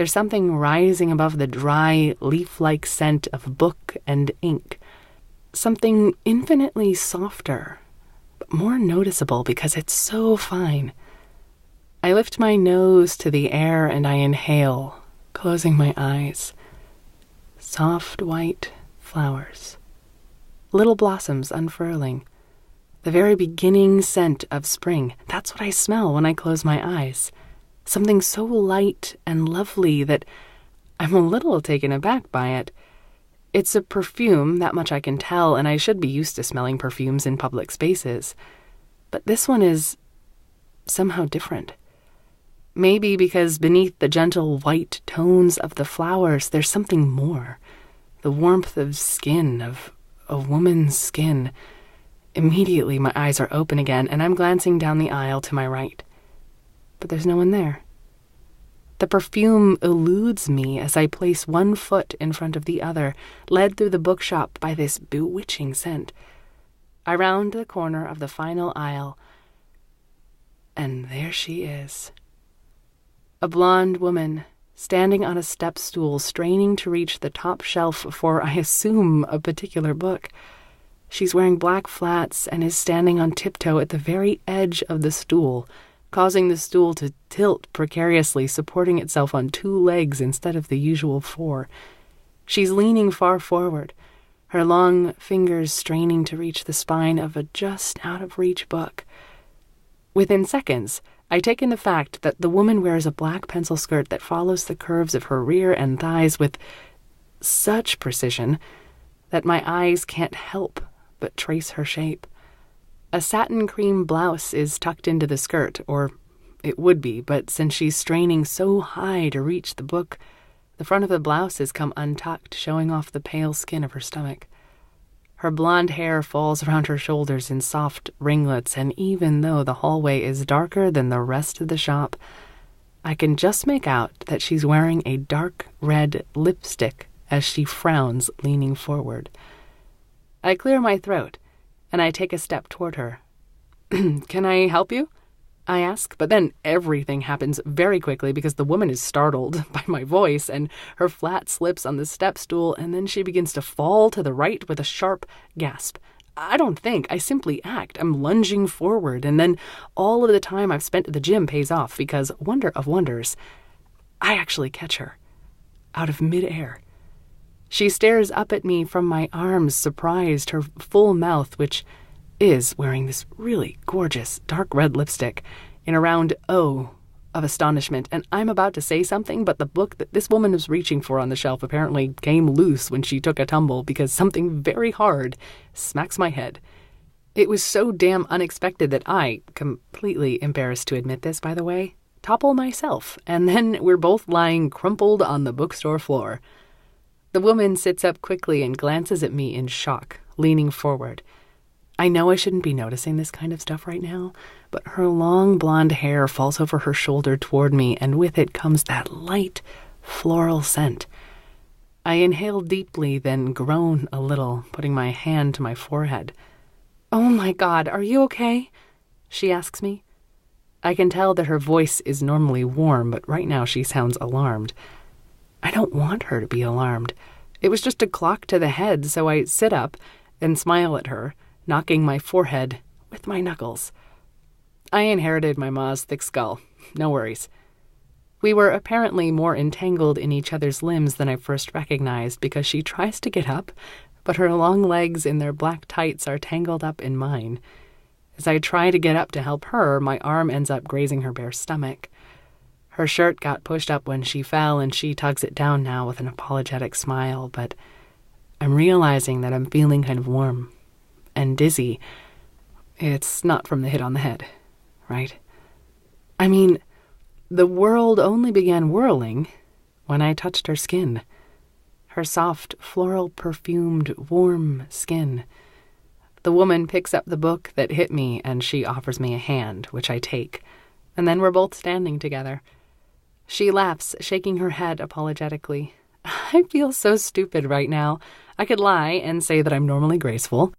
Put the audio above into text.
There's something rising above the dry, leaf-like scent of book and ink. Something infinitely softer, but more noticeable because it's so fine. I lift my nose to the air and I inhale, closing my eyes. Soft white flowers. Little blossoms unfurling. The very beginning scent of spring. That's what I smell when I close my eyes. Something so light and lovely that I'm a little taken aback by it. It's a perfume, that much I can tell, and I should be used to smelling perfumes in public spaces. But this one is somehow different. Maybe because beneath the gentle white tones of the flowers, there's something more. The warmth of skin, of a woman's skin. Immediately, my eyes are open again, and I'm glancing down the aisle to my right. But there's no one there. The perfume eludes me as I place one foot in front of the other, led through the bookshop by this bewitching scent. I round the corner of the final aisle, and there she is. A blonde woman, standing on a step stool, straining to reach the top shelf for, I assume, a particular book. She's wearing black flats and is standing on tiptoe at the very edge of the stool, causing the stool to tilt precariously, supporting itself on 2 legs instead of the usual 4. She's leaning far forward, her long fingers straining to reach the spine of a just-out-of-reach book. Within seconds, I take in the fact that the woman wears a black pencil skirt that follows the curves of her rear and thighs with such precision that my eyes can't help but trace her shape. A satin cream blouse is tucked into the skirt, or it would be, but since she's straining so high to reach the book, the front of the blouse has come untucked, showing off the pale skin of her stomach. Her blonde hair falls around her shoulders in soft ringlets, and even though the hallway is darker than the rest of the shop, I can just make out that she's wearing a dark red lipstick as she frowns, leaning forward. I clear my throat, and I take a step toward her. "Can I help you?" I ask, but then everything happens very quickly because the woman is startled by my voice, and her flat slips on the step stool, and then she begins to fall to the right with a sharp gasp. I don't think, I simply act. I'm lunging forward, and then all of the time I've spent at the gym pays off because, wonder of wonders, I actually catch her, out of midair. She stares up at me from my arms, surprised, her full mouth, which is wearing this really gorgeous dark red lipstick, in a round O of astonishment, and I'm about to say something, but the book that this woman was reaching for on the shelf apparently came loose when she took a tumble because something very hard smacks my head. It was so damn unexpected that I, completely embarrassed to admit this, by the way, topple myself, and then we're both lying crumpled on the bookstore floor. The woman sits up quickly and glances at me in shock, leaning forward. I know I shouldn't be noticing this kind of stuff right now, but her long blonde hair falls over her shoulder toward me, and with it comes that light, floral scent. I inhale deeply, then groan a little, putting my hand to my forehead. "Oh my God, are you okay?" she asks me. I can tell that her voice is normally warm, but right now she sounds alarmed. I don't want her to be alarmed. It was just a clock to the head, so I sit up and smile at her, knocking my forehead with my knuckles. I inherited my ma's thick skull. No worries. We were apparently more entangled in each other's limbs than I first recognized because she tries to get up, but her long legs in their black tights are tangled up in mine. As I try to get up to help her, my arm ends up grazing her bare stomach. Her shirt got pushed up when she fell, and she tugs it down now with an apologetic smile, but I'm realizing that I'm feeling kind of warm and dizzy. It's not from the hit on the head, right? I mean, the world only began whirling when I touched her skin. Her soft, floral-perfumed, warm skin. The woman picks up the book that hit me, and she offers me a hand, which I take, and then we're both standing together. She laughs, shaking her head apologetically. I feel so stupid right now. I could lie and say that I'm normally graceful,